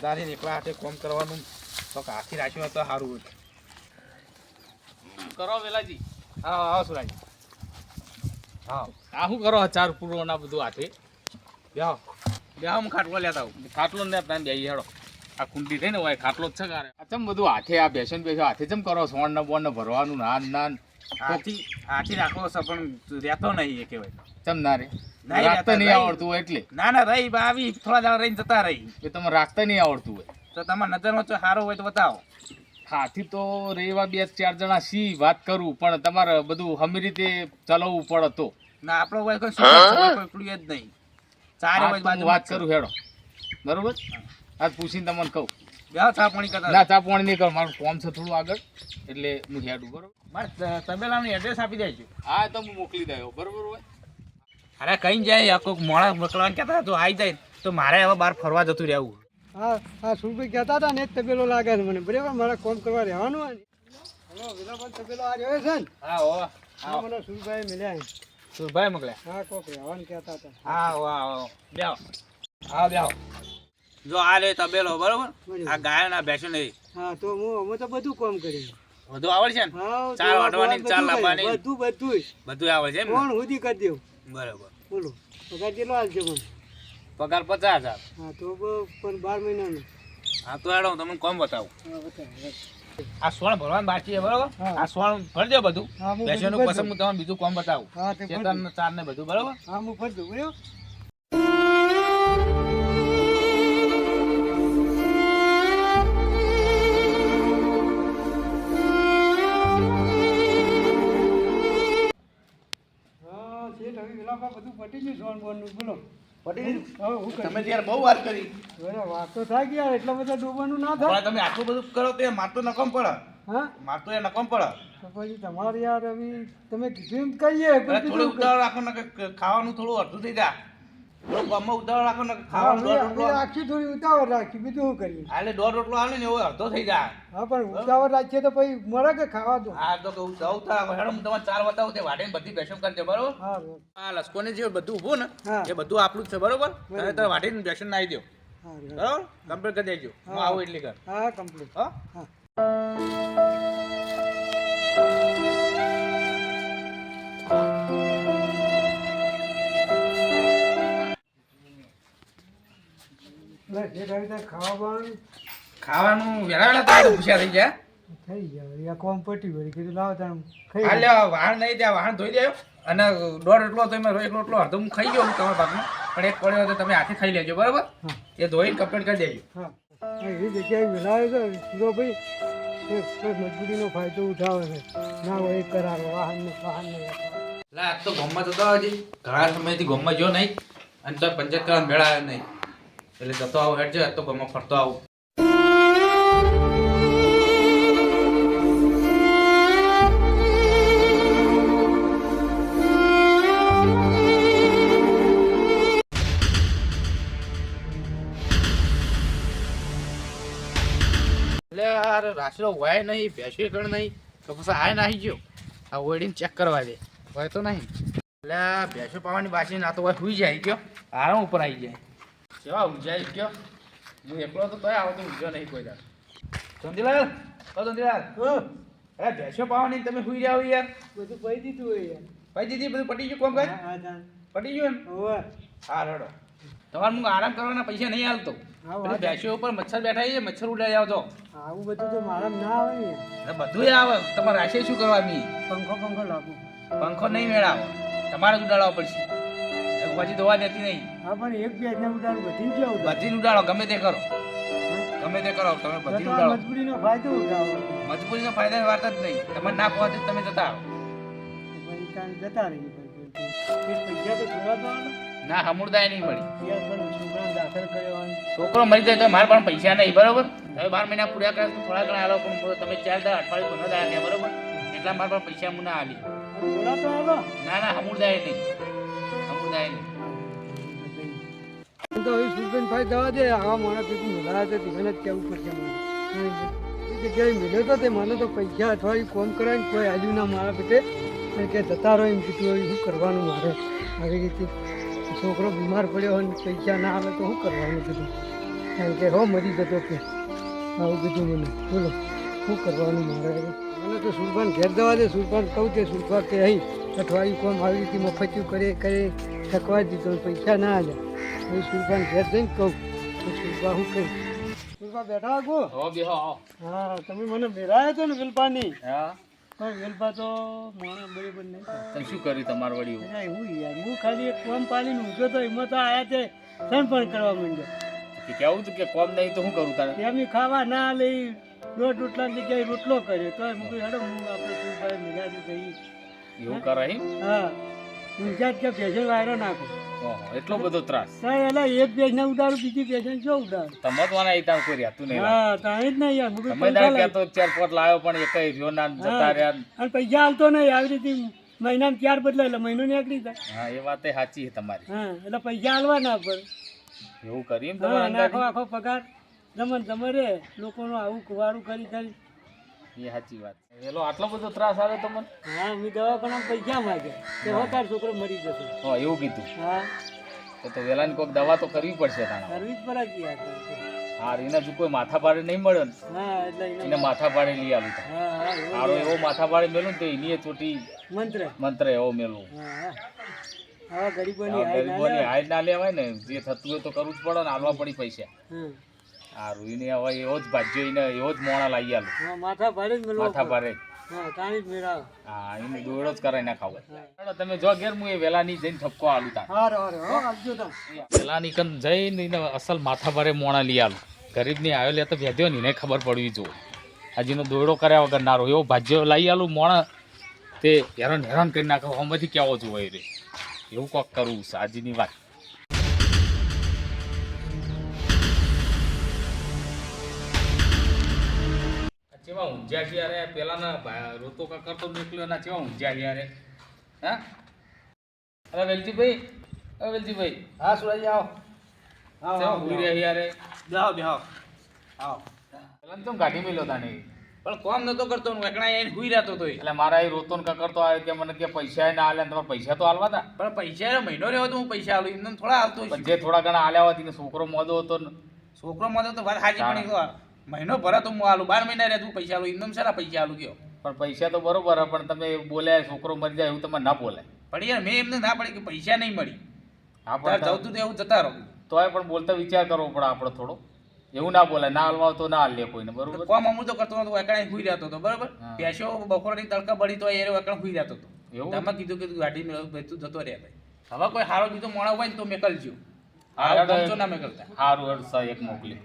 વધારે એકલા હાથે કામ કરવાનું તો હાથી રાખ્યું હોય તો સારું હોય. કરો વેલાજી. હા આવો સુરાજી. હા આ શું કરો ચાર પૂરો ના બધું હાથે બેહો. બેહો હું ખાટલો લેતા આવું. ખાટલો ને તમે બેહી હેડો. આ કુંડી થઈ ને હોય ખાટલો જ છે કારે. આ ચમ બધું હાથે આ બેસન બેસો હાથે ચમ કરો સોણ ને બોણ ને ભરવાનું નાન નાન હાથી રાખવો છે પણ રહેતો નહીં એ કહેવાય. ચમ ના રે નહીં રાખતા નહીં રહી. આવડતું હોય એટલે ના રહી આવી થોડા દાડા રહીને જતા રહી એ તમે રાખતા નહીં આવડતું હોય તો તમારા નજરમાં જો સારો હોય તો બતાવો. હાથી તો રેવા 2-4 જણા સી વાત કરું પણ તમારે બધું હમી રીતે ચલાવવું પડે તો ના આપણો હોય કોઈ કોઈ પકડ્યું જ નહીં. ચારે આ હોય તો હું વાત કરું હેડો બરોબર આજ પૂછીને તમને કહું. બેહો ચા પાણી કરતા. ના ચા પાણી નહીં કરું મારું કામ છે થોડું આગળ એટલે હું હેડું બરોબર. મારે તબેલાનું એડ્રેસ આપી દેજો. હા તો હું મોકલી દઉં બરોબર હોય. અરે કઈ જાય કોઈક મોડા મોકલવાનું કહેતા તો આવી જાય તો મારે હવે બહાર ફરવા જતું રહેવું. હા સુરભાઈ કહેતા હતા ને જ તબેલો લાગે છે મને બરાબર મારે કોમ કરવા રહેવાનું હોય ને. હલો વિલાભાઈ તબેલો આ રહ્યો છે ને. હા હો હા મને સુરભાઈ મળ્યા. સુરભાઈ મોકલ્યા. હા કોક રહેવાનું કહેતા હતા. હા વાહ બેહો. હા બેહો. જો આ લે તબેલો બરોબર. આ ગાય ના ભેંસો નહીં. હા તો અમે તો બધું કામ કર્યું. બધું આવડે છે ને. હા ચાર વાટવાની ચાર લાવવાની બધું બધું આવડે છે એમ ને? કોણ સુધી કરી દેવું. બરોબર. બોલો પગાર કેટલો હાલશે મને. પગાર 50,000. હા તો પણ 12 મહિનાનો. હા તો હેડો હું તમને કોમ બતાવું. હા બતાવો. આ સોણ ભરવાનું બાકી છે બરોબર. હા. આ સોણ ભરી દો બધું. હા હું ભેંસોનું બધું પસંદ હું તમને બીજું કોમ બતાવું. હા તે ચેતન ને ચાર ને બધું બરોબર. હા હું ફરી દઉં બરાબર. બધું પટી ગયું સોન બોનનું બોલો. પટી ગયું? હા હું તમે ત્યારે બહુ વાત કરી. વાત તો થાય ગયા એટલા બધા ડૂબવાનું ના થાય. પણ તમે આટલું બધું કરો તો એ માર તો નકામ પડે. હા માર તો એ નકામ પડે. તો પછી તમારે યાર હવે તમે કીધું એમ કહીએ અરે થોડી ઉતાવળ રાખો ને કે ખાવાનું થોડું અડધું થઈ જાય. થોડું ગામમાં ઉતાવળ રાખો ને કે ખાવાનું દોઢ રોટલો. રાખી થોડી ઉતાવળ રાખી બીજું શું કરીએ. હાલે 1.5 રોટલો હાલે ને એવો અડધો થઈ જાય. હા પણ ઉતાવળ રાખીએ તો પછી મળે કે ખાવા દો. હા તો કહું ઉતાવળ રાખો. હેડો હું તમારે ચાર બતાવું તે વાટીને બધી ભેંસો કરજો બરોબર. હા આ લસકોને જે બધું ઊભું ને હા. એ બધું આપણું જ છે બરોબર. તમે તો વાટીને ભેંસો નાખી દો હા બરોબર. કમ્પ્લીટ કરી દેજો. હું હા. આવું એટલી કર. હા કમ્પ્લીટ. હા હા ખાવાનું ખાવાનું વેલા વેલા તો પૂછ્યા થઈ ગયા. થઈ ગયા કોમ પટી વળી કીધું લાવો તમે હાલે વાહણ નહીં ત્યાં વાહણ ધોઈ દેજો અને 1.5 રોટલો તમે 1 રોટલો અડધો હું ખાઈ ગયો તમારા ભાગમાં પણ એક પડ્યો તો તમે હાથે ખાઈ લેજો બરોબર. હા. એ ધોઈને કમ્પ્લીટ કરી દેજો. હા એવી જગ્યાએ વેલાવે છે સુરો ભાઈ મજબૂરીનો ફાયદો ઉઠાવે છે ના હોય એ કરાવે વાહન લા તો ગામમાં જતો હજી ઘણા સમયથી ગામમાં જો નહીં અને તો પંચાયત કરવા મેળાયો નહીં એટલે જતો આવો હેડ છે તો ગામમાં ફરતો આવું. એટલે યાર રાશિનો હોય નહીં ભેંસો ગણ નહીં તો પછી આ નાહી ગયો આ ઓળીને ચેક કરવા દે હોય તો નહીં એટલે આ ભેંસો પાવાની બાકી ના તો હોય સુઈ જાય ગયો આરામ ઉપર આવી જાય કેવા ઊંઝાઈ ગયો હું એકલો તો તોય આવો તો ઊંઝો નહીં કોઈ દાડો. ચંદીલાલ ચંદીલાલ અરે ભેંસો પાવાની તમે સુઈ જાવ યાર. બધું પહી દીધું હોય યાર. ભાઈ દીદી બધું પટી ગયું કોમ કઈ પટી ગયું એમ. હા રડો તમારે હું આરામ કરવાના પૈસા નહીં હાલતો. ભેંસો ઉપર મચ્છર બેઠા છે મચ્છર ઉડાઈ આવતો આવું બધું તો મારા ના આવે ને બધું આવે તમારે રાશે શું કરવા મી પંખો લાગુ પંખો નહીં મેળાવો તમારે જ ઉડાડવો પડશે પછી દવા દેતી નહીં. હા પણ એક બે ને ઉડાડું બધી જ બધી ઉડાડો ગમે તે કરો ગમે તે કરો તમે બધી ઉડાડો. મજબૂરીનો ફાયદો ઉઠાવો મજબૂરીનો ફાયદા વાત જ નહીં તમારે ના પહોંચે તો તમે જતા આવો. જતા રહી પૈસા તો થોડા તો ના હમુરદાય નહીં મળી. યાર પણ છોકરાને દાખલ કર્યો છોકરો મળી જાય તો મારે પણ પૈસા નહીં બરોબર. હવે 12 મહિના પૂરા કરે તો થોડા ઘણા આલો પણ તમે 4 અઠવાડિયું ઘણો દાયા ને બરોબર એટલા મારે પણ પૈસા હું ના આલી. થોડા તો આવો ના હમુરદાય નહીં હમુરદાય નહીં. તો હવે સુરબેન ભાઈ દવા દે આવા મોડા પીતું મળ્યા છે તેને જ કહેવું પડશે મને એ જગ્યાએ મળ્યો તો તે મને તો પૈસા અઠવાડિયું કોમ કરાવીને કોઈ આજુ ના મારા પેટે કે જતા રહો એમ કીધું હવે શું કરવાનું મારે આવી રીતે છોકરો બીમાર પડ્યો હોય ને પૈસા ના આવે તો શું કરવાનું કીધું કારણ કે હો મરી જતો કે આવું કીધું મને. બોલો શું કરવાનું મારે હવે? મને તો સુરપાન ઘેર જવા દે. સુરપાન કહું તે સુરપા કે અહીં અઠવાડિયું કોમ આવી રીતે મફતિયું કરે થકવા દીધો પૈસા ના આવ્યા. હવે સુરપાન ઘેર જઈને કહું તો સુરપા શું કહી. સુરપા બેઠા આગો. હો બેહો આવો. હા તમે મને બેરાયા હતો ને વેલપાની. હા પણ વેલપા તો માણસ બરાબર નહીં. તમે શું કર્યું તમારું વળી એવું? અરે હું યાર હું ખાલી એક કોમ પાડીને ઊંઘ્યો તો એમાં તો આયા તે પણ કરવા માંડ્યો. કે કેવું તું કે કોમ નહીં તો શું કરું તારે? એમની ખાવા ના લઈ દોઢ રોટલાની જગ્યાએ રોટલો કર્યો તો હું કહ્યું હેડો હું આપણે સુરપાએ મિલાવી ગઈ. એવું કરાય એમ? હા ઊંઝા જ કે ભેજન વાયરો નાખો. ઓહો, એટલો બધો ત્રાસ. સાહેબ એટલે એક ભેજ ને ઉડાડું બીજી ભેજન જો ઉડાડું. તમતવાના એ તાર કોઈ રહેતું નહીં. હા તાણી જ નહીં યાર હું તમે તાર કહેતો 4-5 લાવ્યો પણ એકય રહ્યો ના જતા રહ્યા. અને પૈસા હાલતો નહીં આવી રીતે મહિનામાં 4 બદલાય એટલે મહિનો નીકળી જાય. હા એ વાત એ સાચી છે તમારી. હા એટલે પૈસા હાલવા ના પડે. એવું કરી એમ હા તમારે નાખો આખો પગાર જમન રે લોકોનું આવું કુવારું કરી કરી. એ સાચી વાત. એલો આટલો બધો ત્રાસ આવે તમને? હા મેં દવાખાના પૈસા માંગ્યા કે હો તાર છોકરો મરી જતો. હા એવું કીધું. હા તો વેલાની કોઈક દવા તો કરવી પડશે તાણા. કરવી જ પડે કે યાર. હા એના જો કોઈ માથા ભાડે નહીં મળે ને હા એટલે એને માથા ભાડે લઈ આવું. હા હા સારો એવો માથા ભાડે મેલું ને તો એની ચોટી મંત્ર. મંત્ર એવો મેલું. હા હા ગરીબોની હાય ના ગરીબોની લે. હાય ના લેવાય ને જે થતું હોય તો કરવું જ પડે ને હાલવા પડી પૈસા. હા સારું એને હવે એવો જ ભાજ્યો એને એવો જ મોણા લાવી આલું. હા માથા ભાડે જ મેળવો માથા ભાડે. હા તાણી જ મેળાવ. હા એને દોડો જ કરાય ના ખાવ. તમે જો ઘેર હું એ વેલાની જઈને ઠપકો આલું તાર. હારે હારે હો આપજો તમે. વેલાની કન જઈને એને અસલ માથા ભારે મોણા લઈ આલું. ગરીબની આવ્યો લે તો ભેદ્યો ને એને ખબર પડવી જોઈએ. હજીનો દોડો કર્યા વગર નારો એવો ભાજ્યો લાવી આલું મોણા તે હેરાન કરી નાખો. આમાંથી કેવો જોવાય રે એવું કોક કરવું છે આજની વાત. ચેવા ઊંઝ્યા છે યાર પેલાના રોતો કાકર તો નીકળ્યો ના ચેવા ઊંઝ્યા છે યાર. હા અરે વેલજીભાઈ હા સુરાજી આવો. ચેવા ઊંઘી રહ્યા છે યાર. બેહો બેહો આવો. પેલા તો ગાડી મેલ્યો તા નહીં પણ કોમ નતો કરતો હું એકણા આવીને હુઈ રહેતો તો. એટલે મારા એ રોતો ને કાકર તો આવે કે મને કે પૈસા ના આલ્યા ને તમારે પૈસા તો આલવા તા. પણ પૈસા મહિનો રહ્યો તો હું પૈસા આલું એમને થોડા હાલતો પણ જે થોડા ઘણા આલ્યા હોત એને છોકરો મોદો હતો ને છોકરો માં તો વાત સાચી પણ મહિનો ભરા તો હું આલું 12 મહિના રહે તું પૈસા આલું એમને સારા પૈસા આલું કયો. પણ પૈસા તો બરોબર હે, પણ તમે બોલ્યા છોકરો મરી જાય એવું તમે ના બોલાય. પણ યાર મેં એમને ના પડી કે પૈસા નહીં મળી. હા તાર પણ જવું તો એવું જતા રહો. તોય પણ બોલતા વિચાર કરવો પડે આપણે થોડો. એવું ના બોલાય ના હાલવા તો ના હાલે કોઈને બરોબર. કોમ અમુક તો કરતો નતો એકણા હુઈ રહેતો હતો બરાબર. હા. પેશો બપોરની તડકા બળી તો એ એકણા હુઈ રહેતો હતો. એવું? તમે કીધું કે તું ગાડી મેળવ તું જતો રહે ભાઈ. હવે કોઈ હારો બીજો મોણો હોય ને તો મેકલજો. હા, હારો હેડો. ગમતો ના મેકલતા. સારું હડસા એક મોકલી.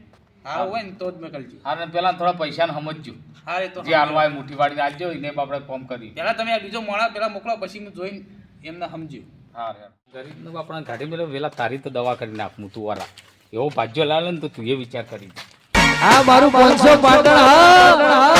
હારો હોય ને તો જ મેકલજો. હા ને પેલા થોડા પૈસા ને સમજજો. હા એ તો જે હાલવા મુઠ્ઠી વાળીને આલજો એને આપણે કોમ કરી. પેલા તમે આ બીજો મોણા પેલા મોકલો પછી હું જોઈને એમને સમજ્યો. હા ગરીબનો આપણે ગાડી મેળવ વેલા તારી તો દવા કરી નાખું તું વાળા એવો ભાજ્યો લાલે ને તો તું એ વિચાર કરી. આ મારું 500 પાટણ હા.